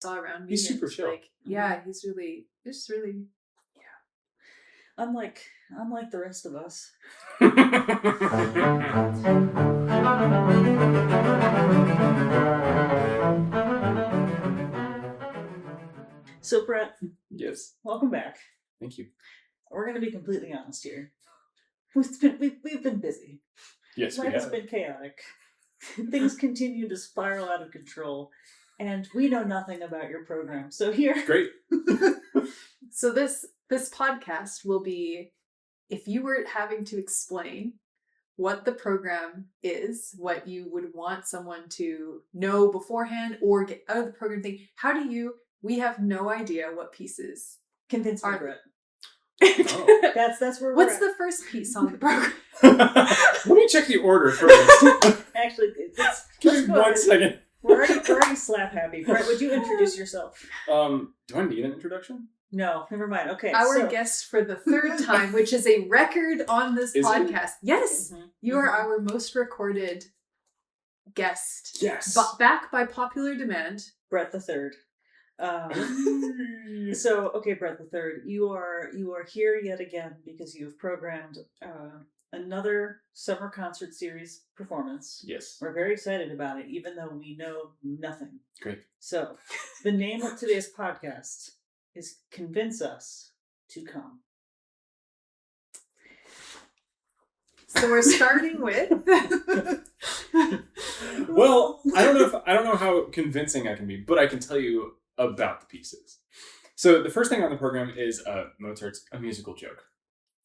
saw around me. He's super chill. Like, yeah, he's just really. Unlike the rest of us. So, Brett. Yes. Welcome back. Thank you. We're going to be completely honest here. We've been busy. Yes, Life has been chaotic. Things continue to spiral out of control, and we know nothing about your program. So here. Great. So this podcast will be, if you were having to explain what the program is, what you would want someone to know beforehand or get out of the program thing, we have no idea what pieces. Convince me, Brett. Oh. That's where we're What's at. the first piece on the program? Let me check the order first. Actually, Give me 1 second. We're already slap happy. Brett, would you introduce yourself? Do I need an introduction? No, never mind. Okay. Our guest for the third time, which is a record on this podcast. Yes, you are our most recorded guest. Yes. Back by popular demand. Brett the Third. So, okay, Brett the Third, you are here yet again because you've programmed another summer concert series performance. Yes. We're very excited about it, even though we know nothing. Great. So, the name of today's podcast is Convince Us to Come. So we're starting with. Well, I don't know how convincing I can be, but I can tell you about the pieces. So the first thing on the program is Mozart's A Musical Joke.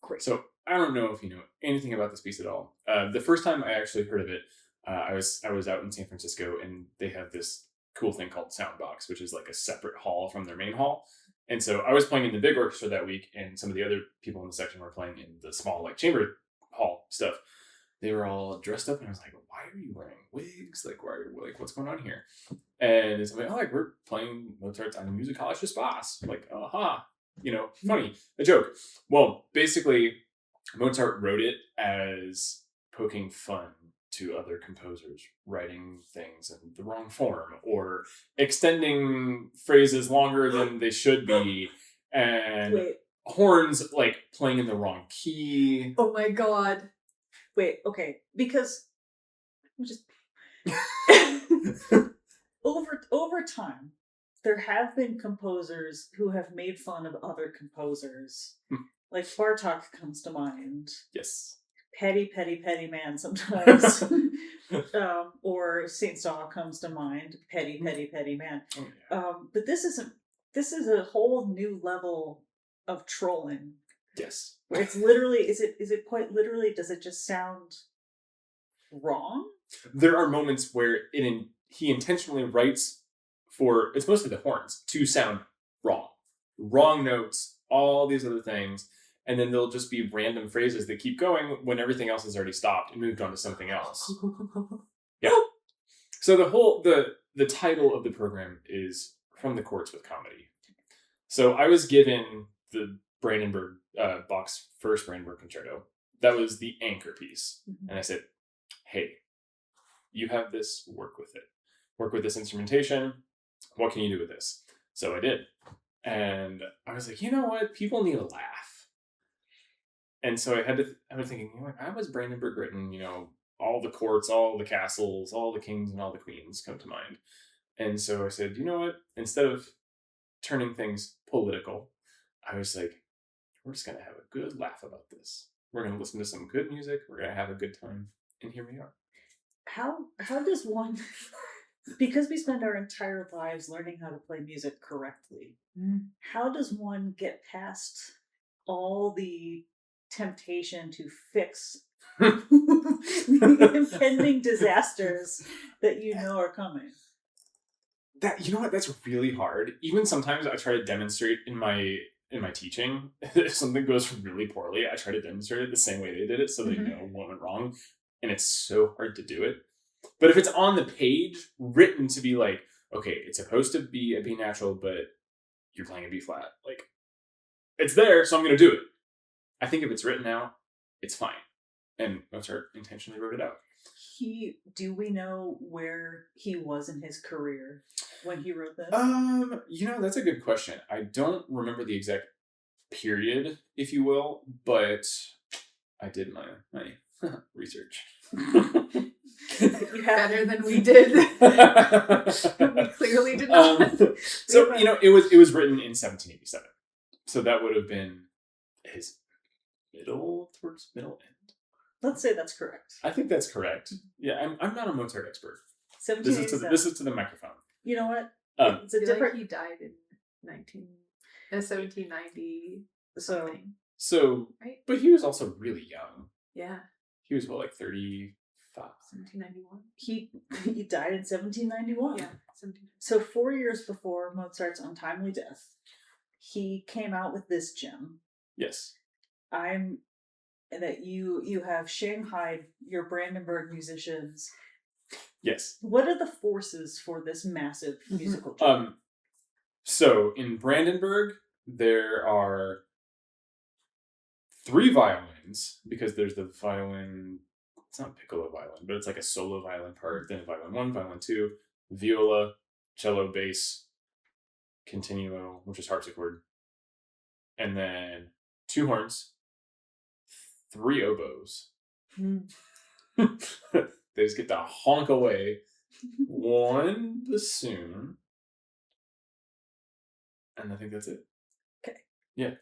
Great. So I don't know if you know anything about this piece at all. The first time I actually heard of it, I was out in San Francisco, and they have this cool thing called Soundbox, which is like a separate hall from their main hall. And so I was playing in the big orchestra that week, and some of the other people in the section were playing in the small like chamber hall stuff. They were all dressed up, and I was like, "Why are you wearing wigs? Like, what's going on here?" And it's like, we're playing Mozart's Eine musikalische Spaß. Like, funny, a joke. Well, basically, Mozart wrote it as poking fun to other composers writing things in the wrong form or extending phrases longer than they should be, and horns like playing in the wrong key. Oh my god. Wait, okay, because just over time, there have been composers who have made fun of other composers. Like Bartok comes to mind. Yes. Petty man sometimes. Or Saint Saul comes to mind. Petty man. Oh, yeah. But this is a whole new level of trolling. Yes. Where it's literally, is it quite literally, does it just sound wrong? There are moments where he intentionally writes for, it's mostly the horns, to sound wrong. Wrong notes, all these other things. And then there'll just be random phrases that keep going when everything else has already stopped and moved on to something else. Yeah. So the title of the program is From the Courts with Comedy. So I was given the Brandenburg Bach's first Brandenburg Concerto. That was the anchor piece. Mm-hmm. And I said, hey, you have this, work with it. Work with this instrumentation. What can you do with this? So I did. And I was like, you know what? People need a laugh. And so I was thinking, I was Brandenburg written, all the courts, all the castles, all the kings and all the queens come to mind. And so I said, you know what? Instead of turning things political, I was like, we're just going to have a good laugh about this. We're going to listen to some good music. We're going to have a good time. And here we are. How does one, because we spend our entire lives learning how to play music correctly, how does one get past all the temptation to fix the impending disasters that are coming? That's really hard. Even sometimes I try to demonstrate in my teaching, if something goes really poorly, I try to demonstrate it the same way they did it so they know what went wrong. And it's so hard to do it. But if it's on the page, written to be like, okay, it's supposed to be a B natural, but you're playing a B flat. Like, it's there, so I'm going to do it. I think if it's written out, it's fine. And Mozart intentionally wrote it out. do we know where he was in his career when he wrote this? That's a good question. I don't remember the exact period, if you will, but I did my research. Better than we did. We clearly did not. So it was written in 1787. So that would have been his towards middle end. Let's say that's correct. I think that's correct. Yeah, I'm not a Mozart expert. 1787. This is to the microphone. You know what? It's I a feel different. like he died in 1790. So, right? But he was also really young. Yeah. He was like 35. 1791. He died in 1791. Yeah. 1791. So 4 years before Mozart's untimely death, he came out with this gem. Yes. That you have Shanghai, your Brandenburg musicians. Yes. What are the forces for this massive musical gem? So in Brandenburg, there are 3 violins, because there's the violin, it's not piccolo violin, but it's like a solo violin part, then violin 1, violin 2, viola, cello, bass, continuo, which is harpsichord, and then 2 horns, 3 oboes. They just get to honk away. 1 bassoon. And I think that's it. Okay. Yeah.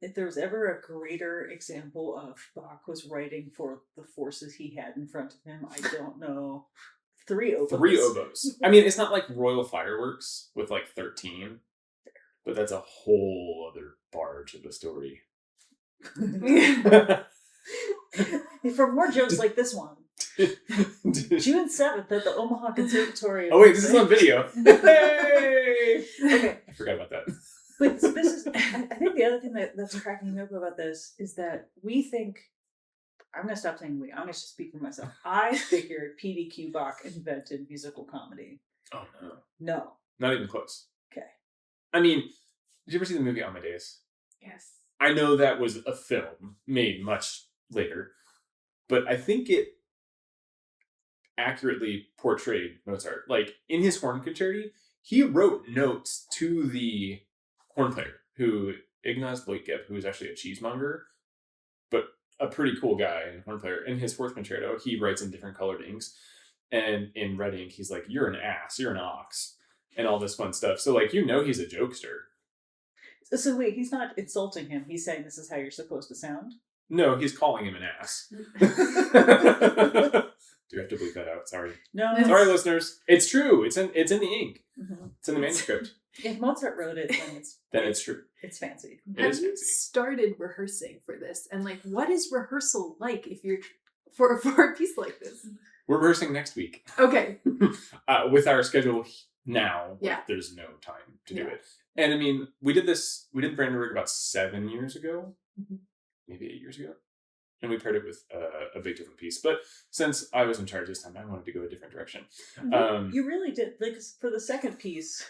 If there was ever a greater example of Bach was writing for the forces he had in front of him, I don't know. 3 oboes. 3 oboes. I mean, it's not like Royal Fireworks with like 13, but that's a whole other barge of a story. For more jokes like this one, June 7th at the Omaha Conservatory. Oh wait, this is on video. Hey! Okay. I forgot about that. But this is, I think the other thing that's cracking me up about this is that we think, I'm going to stop saying we, I'm going to speak for myself. I figured P.D.Q. Bach invented musical comedy. Oh no. No. Not even close. Okay. I mean, did you ever see the movie Amadeus? Yes. I know that was a film made much later, but I think it accurately portrayed Mozart. Like, in his horn concerti, he wrote notes to the horn player, Ignaz Leutgeb, who is actually a cheesemonger, but a pretty cool guy and horn player. In his fourth concerto, he writes in different colored inks, and in red ink, he's like, "You're an ass, you're an ox," and all this fun stuff. So, like, he's a jokester. So wait, he's not insulting him. He's saying this is how you're supposed to sound? No, he's calling him an ass. Do you have to bleep that out? Sorry. No. Sorry, listeners. It's true. It's in the ink. Mm-hmm. It's in the manuscript. If Mozart wrote it, then it's true. It's fancy. Have you started rehearsing for this? And like, what is rehearsal like if you're for a piece like this? We're rehearsing next week. Okay. With our schedule now, yeah, there's no time to do it. And I mean, we did Brandenburg about 7 years ago, maybe 8 years ago. And we paired it with a big different piece. But since I was in charge this time, I wanted to go a different direction. You really did. Like, for the second piece,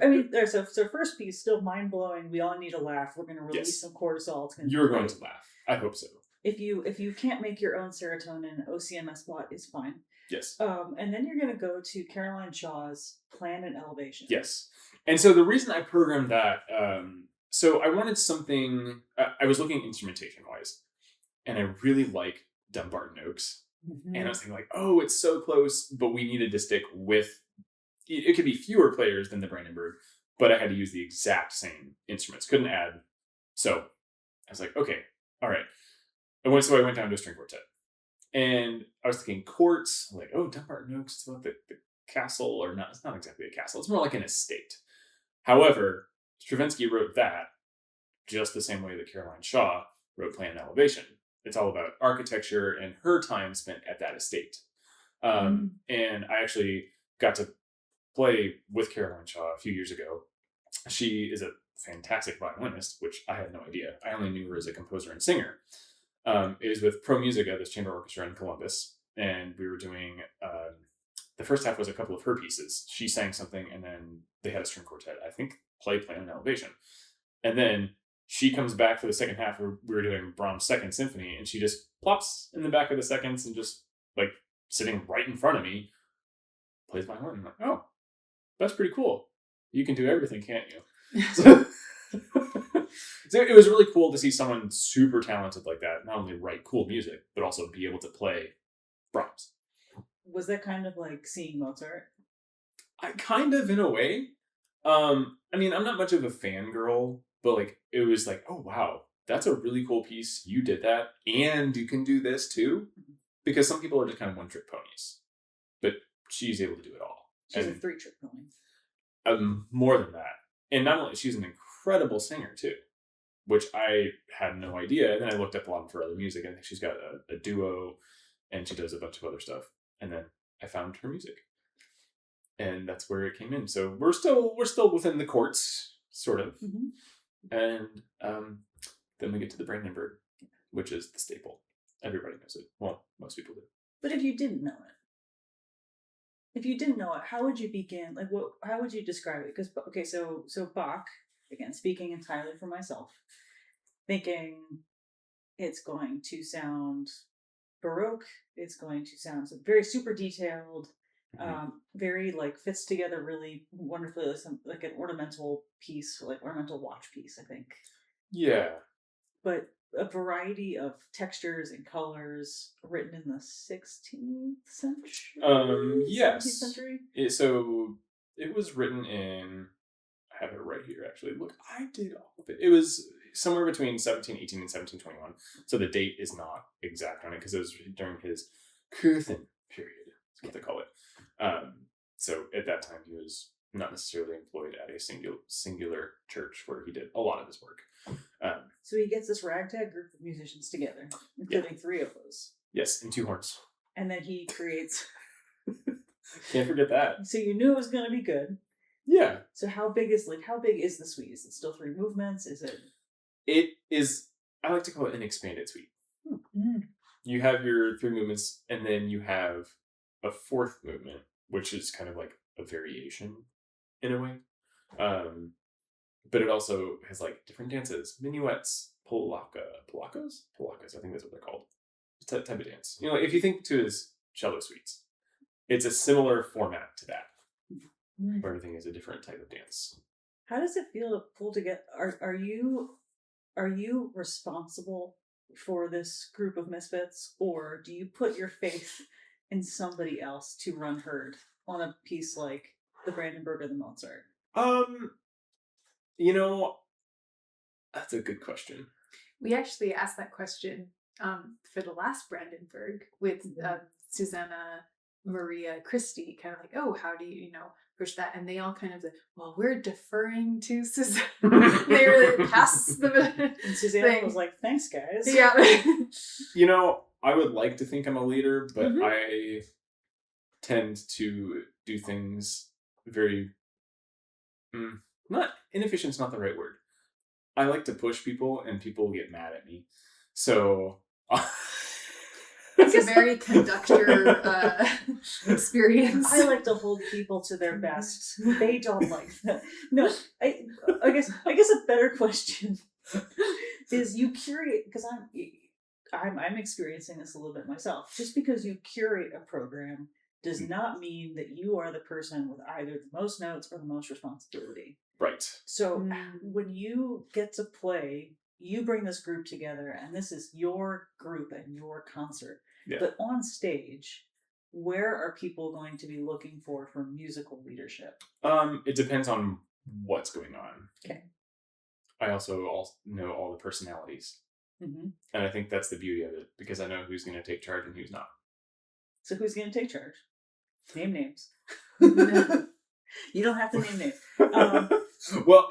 I mean, so first piece, still mind-blowing. We all need a laugh. We're going to release some cortisol. You're going to laugh. I hope so. If you can't make your own serotonin, OCMS bot is fine. Yes. And then you're going to go to Caroline Shaw's Plan and Elevation. Yes. And so the reason I programmed that, so I wanted something, I was looking instrumentation-wise, and I really like Dumbarton Oaks. Mm-hmm. And I was thinking like, oh, it's so close, but we needed to stick with, it could be fewer players than the Brandenburg, but I had to use the exact same instruments, couldn't add. So I was like, okay, all right. I went down to a string quartet. And I was thinking courts, like, oh, Dumbarton Oaks, it's about the castle, or not, it's not exactly a castle, it's more like an estate. However, Stravinsky wrote that just the same way that Caroline Shaw wrote Plan and Elevation. It's all about architecture and her time spent at that estate. And I actually got to play with Caroline Shaw a few years ago. She is a fantastic violinist, which I had no idea. I only knew her as a composer and singer. It was with Pro Musica, this chamber orchestra in Columbus, and we were doing, the first half was a couple of her pieces. She sang something, and then they had a string quartet, I think, play Plan and Elevation. And then she comes back for the second half where we were doing Brahms' Second Symphony, and she just plops in the back of the seconds and just like sitting right in front of me, plays violin. I'm like, oh, that's pretty cool. You can do everything, can't you? So, so it was really cool to see someone super talented like that not only write cool music, but also be able to play Brahms. Was that kind of like seeing Mozart? I kind of, in a way. I mean, I'm not much of a fangirl, but like it was like, oh wow, that's a really cool piece. You did that, and you can do this too. Because some people are just kind of one-trick ponies, but she's able to do it all. She's and, a 3-trick pony. More than that, and not only she's an incredible singer too, which I had no idea. And then I looked up a lot of her other music, and I think she's got a duo, and she does a bunch of other stuff. And then I found her music, and that's where it came in. So we're still within the courts, sort of, and then we get to the Brandenburg, which is the staple. Everybody knows it. Well, most people do. But if you didn't know it, how would you begin? Like, how would you describe it? Because okay, so Bach, again, speaking entirely for myself, thinking it's going to sound Baroque. It's going to sound very super detailed, very like fits together really wonderfully, like an ornamental piece, like ornamental watch piece, I think. Yeah. But a variety of textures and colors, written in the 16th century. Yes. 17th century. So it was written in. I have it right here. Actually, look, I did all of it. It was somewhere between 1718 and 1721. So the date is not exact on it because it was during his Kirchen period. That's what they call it. So at that time, he was not necessarily employed at a singular church where he did a lot of his work. So he gets this ragtag group of musicians together, including 3 of those. Yes, and 2 horns. And then he creates... Can't forget that. So you knew it was going to be good. Yeah. So how big is the suite? Is it still 3 movements? Is it... It is, I like to call it an expanded suite. You have your 3 movements, and then you have a 4th movement, which is kind of like a variation in a way. But it also has like different dances, minuets, polacas, I think that's what they're called. Type of dance. You know, if you think to his cello suites, it's a similar format to that, where everything is a different type of dance. How does it feel to pull together? Are you responsible for this group of misfits, or do you put your faith in somebody else to run herd on a piece like the Brandenburg or the Mozart? You know, that's a good question. We actually asked that question for the last Brandenburg with Susanna Maria Christie, kind of like, oh, how do you push that? And they all kind of said, well, we're deferring to Susanna. They really passed the and Susanna was like, thanks, guys. Yeah. I would like to think I'm a leader, but I tend to do things very... not inefficient's not the right word. I like to push people, and people get mad at me. So it's a very conductor experience. I like to hold people to their best. They don't like that. No, I guess a better question is you curate, because I'm experiencing this a little bit myself. Just because you curate a program does not mean that you are the person with either the most notes or the most responsibility. Right. So when you get to play, you bring this group together, and this is your group and your concert. Yeah. But on stage, where are people going to be looking for musical leadership? It depends on what's going on. Okay. I also know all the personalities. And I think that's the beauty of it, because I know who's going to take charge and who's not. So who's going to take charge? Name names. You don't have to name names. Well,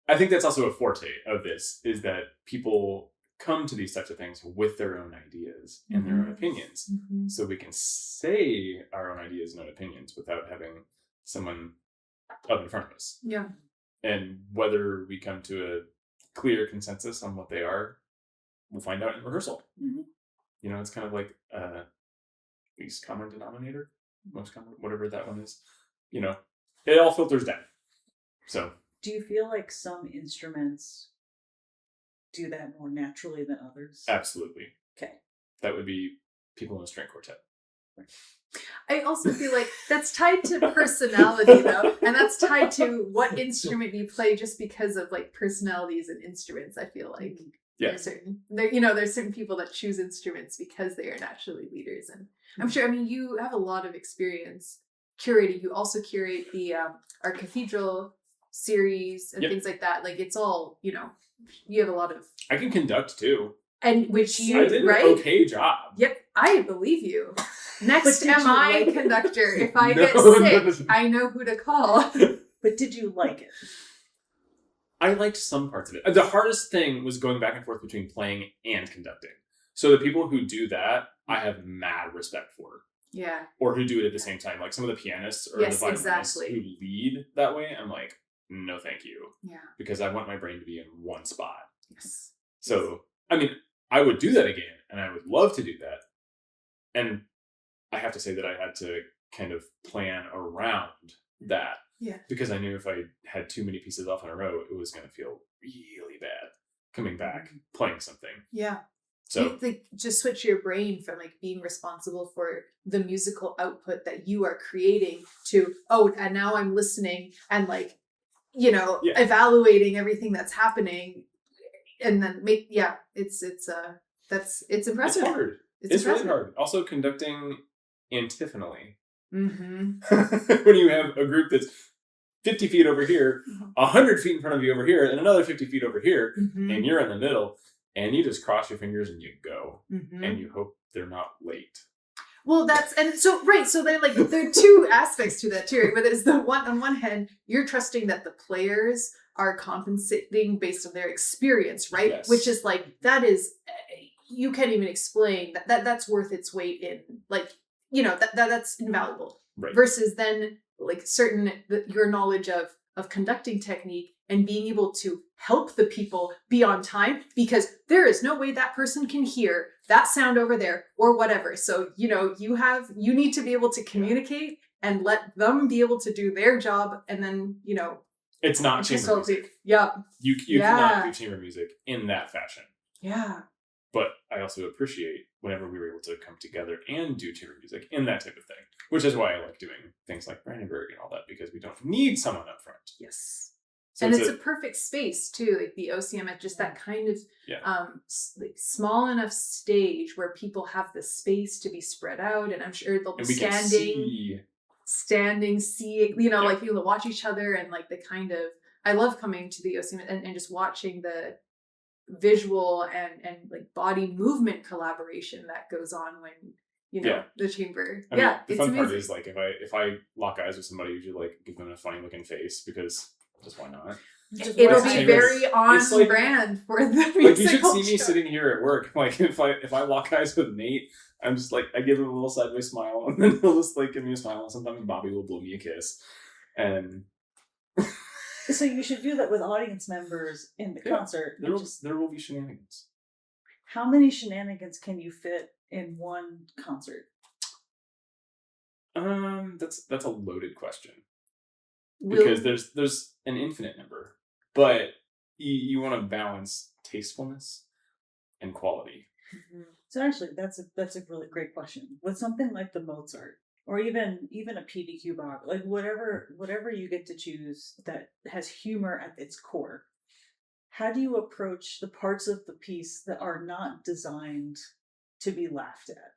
I think that's also a forte of this, is that people come to these types of things with their own ideas and their own opinions. So we can say our own ideas and own opinions without having someone up in front of us. Yeah. And whether we come to a clear consensus on what they are, we'll find out in rehearsal. It's kind of like least common denominator, most common, whatever that one is. It all filters down. So, do you feel like some instruments do that more naturally than others? Absolutely. Okay. That would be people in a string quartet. I also feel like that's tied to personality though, and that's tied to what instrument you play, just because of like personalities and instruments. I feel like there's certain people that choose instruments because they are naturally leaders, and I'm sure. I mean, you have a lot of experience curating. You also curate the our cathedral series and things like that. Like it's all, you have a lot of. I can conduct too. And which you I did an okay job. Yep, I believe you. Next MI conductor. If I get sick, I know who to call. But did you like it? I liked some parts of it. The hardest thing was going back and forth between playing and conducting. So the people who do that, I have mad respect for. Yeah. Or who do it at the same time. Like some of the pianists or the violinists who lead that way, I'm like, no thank you. Yeah. Because I want my brain to be in one spot. Yes. So, I mean, I would do that again, and I would love to do that. And I have to say that I had to kind of plan around that. Yeah. Because I knew if I had too many pieces off in a row, it was going to feel really bad coming back, playing something. Yeah. So you just switch your brain from like being responsible for the musical output that you are creating to, and now I'm listening and like, evaluating everything that's happening. And then it's impressive. It's hard. It's really hard. Also conducting antiphonally. Mm-hmm. When you have a group that's 50 feet over here, 100 feet in front of you over here, and another 50 feet over here, and you're in the middle, and you just cross your fingers and you go, and you hope they're not late. Well, so they're like, there are two aspects to that too, right? But there's the one, on one hand, you're trusting that the players are compensating based on their experience, right? Yes. Which is like, that is, you can't even explain that's worth its weight in, like, that's invaluable. Right. Versus then like your knowledge of conducting technique and being able to help the people be on time, because there is no way that person can hear that sound over there or whatever. So, you need to be able to communicate and let them be able to do their job. And then, it's not chamber music. Yeah. You cannot do chamber music in that fashion. Yeah. But I also appreciate whenever we were able to come together and do chamber music in that type of thing, which is why I like doing things like Brandenburg and all that, because we don't need someone up front. Yes. So and it's a perfect space too, like the OCM at just that kind of like small enough stage where people have the space to be spread out, and I'm sure they'll be standing, seeing, like people watch each other, and like the kind of, I love coming to the OCM and just watching the visual and like body movement collaboration that goes on when the chamber. I mean, the fun part is like if I lock eyes with somebody, usually like give them a funny looking face, because just why not? It'll be very on brand for the musical. Like you should see me sitting here at work. Like if I lock eyes with Nate, I'm just like, I give him a little sideways smile, and then he'll just like give me a smile, and sometimes Bobby will blow me a kiss. And so you should do that with audience members in the concert. There will be shenanigans. How many shenanigans can you fit in one concert? That's a loaded question. Because there's an infinite number, but you want to balance tastefulness and quality. So actually, that's a really great question. With something like the Mozart, or even a PDQ Bach, like whatever you get to choose that has humor at its core, how do you approach the parts of the piece that are not designed to be laughed at?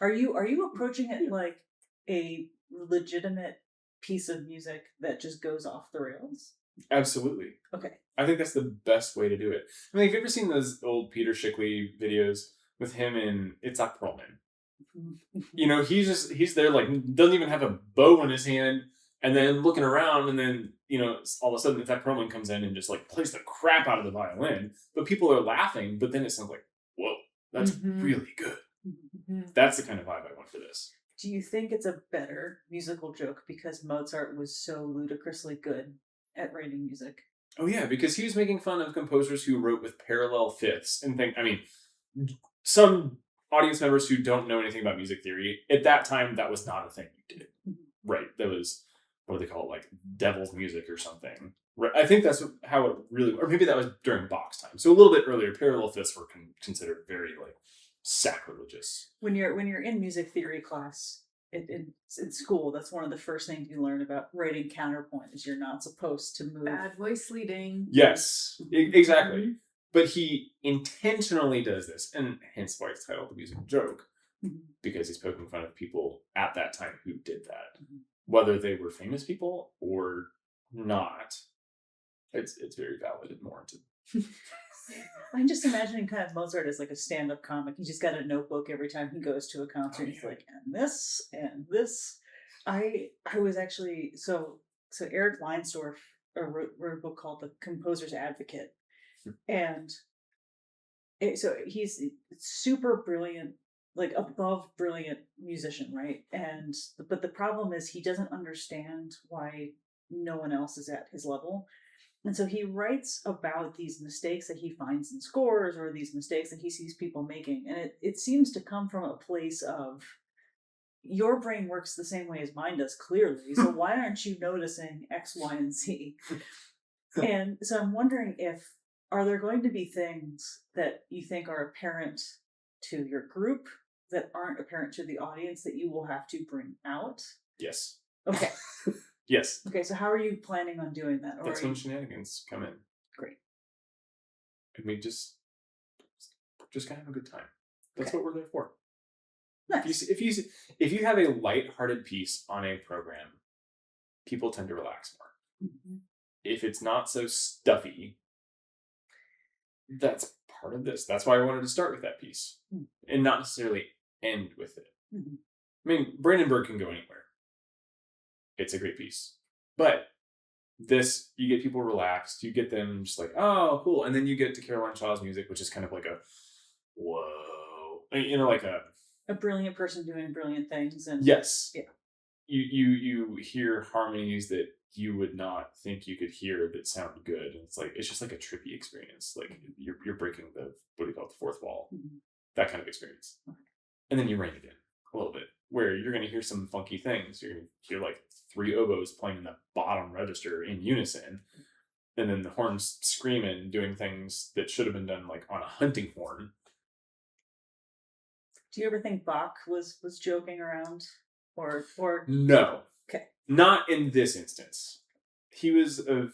Are you approaching it like a legitimate piece of music that just goes off the rails? Absolutely. Okay. I think that's the best way to do it. I mean, have you ever seen those old Peter Schickley videos with him and Itzhak Perlman? He's there, like, doesn't even have a bow in his hand, and then looking around, and then, all of a sudden Itzhak Perlman comes in and just, like, plays the crap out of the violin, but people are laughing, but then it sounds like, whoa, that's really good. That's the kind of vibe I want for this. Do you think it's a better musical joke because Mozart was so ludicrously good at writing music? Oh yeah, because he was making fun of composers who wrote with parallel fifths and some audience members who don't know anything about music theory, at that time that was not a thing you did. Right. That was, what do they call it, like devil's music or something. Right. I think that's how it really, or maybe that was during Bach's time. So a little bit earlier, parallel fifths were considered very like sacrilegious. When you're in music theory class in school, that's one of the first things you learn about writing counterpoint is you're not supposed to move. Bad voice leading. Yes, exactly. But he intentionally does this, and hence why it's titled The Musical Joke, because he's poking fun of people at that time who did that. Whether they were famous people or not, it's very valid and warranted. I'm just imagining kind of Mozart as like a stand-up comic. He just got a notebook every time he goes to a concert. He's like, and this, and this. I was actually, so Eric Leinsdorf wrote a book called The Composer's Advocate. And so he's super brilliant, like above brilliant musician, right? But the problem is he doesn't understand why no one else is at his level. And so he writes about these mistakes that he finds in scores or these mistakes that he sees people making. And it seems to come from a place of, your brain works the same way as mine does, clearly. So why aren't you noticing X, Y, and Z? And so I'm wondering are there going to be things that you think are apparent to your group that aren't apparent to the audience that you will have to bring out? Yes. Okay. Yes. Okay, so how are you planning on doing that? That's when shenanigans come in. Great. And we just kind of have a good time. That's what we're there for. Nice. If you have a lighthearted piece on a program, people tend to relax more. If it's not so stuffy, that's part of this. That's why I wanted to start with that piece and not necessarily end with it. I mean, Brandenburg can go anywhere. It's a great piece. But this, you get people relaxed. You get them just like, oh, cool. And then you get to Caroline Shaw's music, which is kind of like a, whoa. Like a brilliant person doing brilliant things. And yes. Yeah. You hear harmonies that you would not think you could hear that sound good. And it's just like a trippy experience. Like you're breaking the, what do you call it, the fourth wall. That kind of experience. And then you rein it in a little bit, where you're going to hear some funky things. You're going to hear like 3 oboes playing in the bottom register in unison. And then the horns screaming, doing things that should have been done like on a hunting horn. Do you ever think Bach was joking around? Or No. Okay. Not in this instance. He was I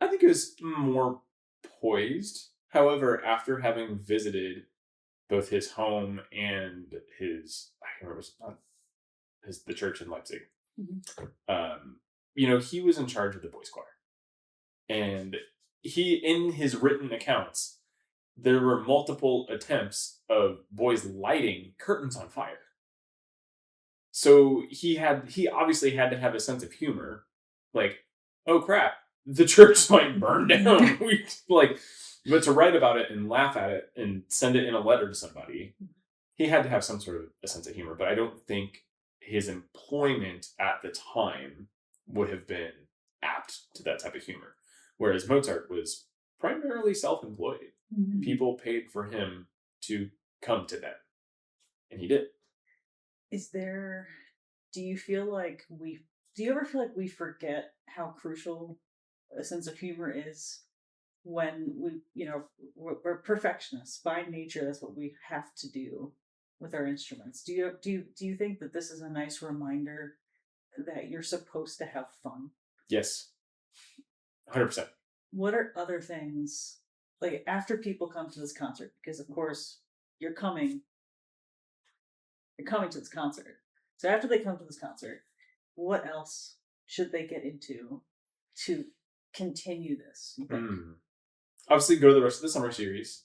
think it was more poised. However, after having visited both his home and the church in Leipzig, he was in charge of the boys' choir. And in his written accounts, there were multiple attempts of boys lighting curtains on fire. So he obviously had to have a sense of humor. Like, oh crap, the church might burn down. But to write about it and laugh at it and send it in a letter to somebody, he had to have some sort of a sense of humor. But I don't think his employment at the time would have been apt to that type of humor. Whereas Mozart was primarily self-employed. People paid for him to come to them. And he did. Do you ever feel like we forget how crucial a sense of humor is when we're perfectionists by nature? That's what we have to do with our instruments. Do you think that this is a nice reminder that you're supposed to have fun? Yes. 100%. What are other things, like after people come to this concert, because of course you're coming to this concert. So after they come to this concert, what else should they get into to continue this? Obviously, go to the rest of the summer series.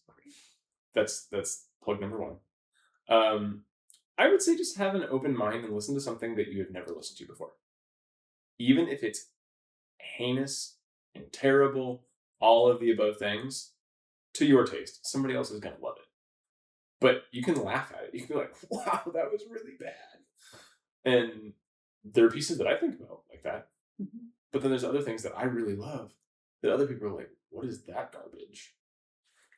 That's plug number 1. I would say just have an open mind and listen to something that you have never listened to before. Even if it's heinous and terrible, all of the above things, to your taste, somebody else is going to love it. But you can laugh at it. You can be like, wow, that was really bad. And there are pieces that I think about like that. But then there's other things that I really love that other people are like, what is that garbage?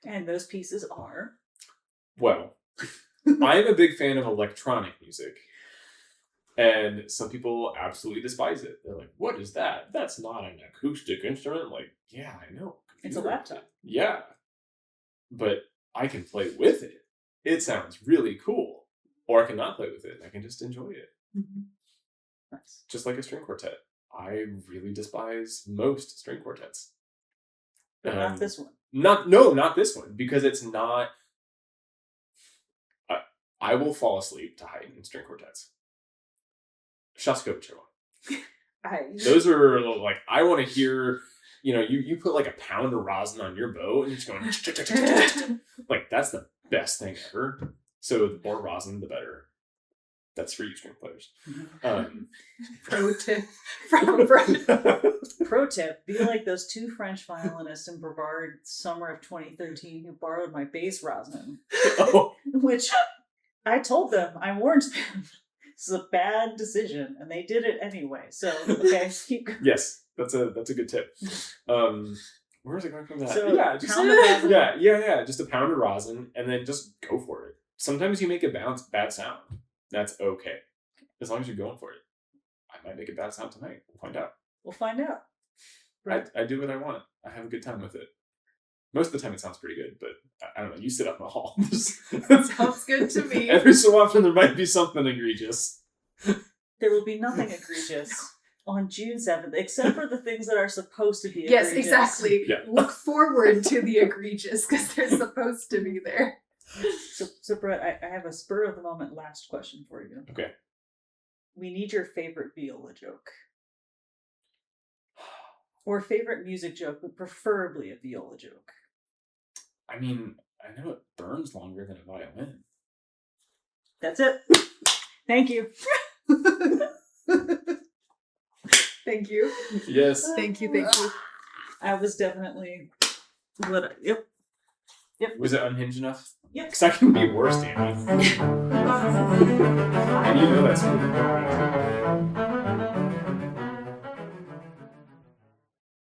And those pieces are? Well, I'm a big fan of electronic music. And some people absolutely despise it. They're like, what is that? That's not an acoustic instrument. I'm like, yeah, I know. It's a laptop. Yeah. But I can play with it. It sounds really cool. Or I can not play with it. I can just enjoy it. Mm-hmm. Nice. Just like a string quartet. I really despise most string quartets. But not this one. Not this one, because it's not. I will fall asleep to Haydn string quartets. Shostakovich. Those are like, I want to hear. You put like a pound of rosin on your bow and you're just going like, that's the best thing ever. So the more rosin, the better. That's for you string players. Pro tip from Brett. Pro tip: be like those two French violinists in Brevard, summer of 2013, who borrowed my bass rosin. Which I told them, I warned them, this is a bad decision, and they did it anyway. So okay, keep. Yes, that's a good tip. Where is it going from that? So, yeah, just a pound of rosin, and then just go for it. Sometimes you make a bad sound. That's okay, as long as you're going for it. I might make a bad sound tonight. We'll find out. We'll find out. Right. I do what I want. I have a good time with it. Most of the time it sounds pretty good, but I don't know. You sit up in the hall. Sounds good to me. Every so often there might be something egregious. There will be nothing egregious on June 7th, except for the things that are supposed to be egregious. Yes, exactly. Yeah. Look forward to the egregious, because they're supposed to be there. So Brett, I have a spur of the moment last question for you. Okay. We need your favorite viola joke. Or favorite music joke, but preferably a viola joke. I mean, I know it burns longer than a violin. That's it. Thank you. Thank you. Yes. Thank you. I was definitely... Yep. Was it unhinged enough? Yep. Because I can be worse, Dani. And you know that's cool.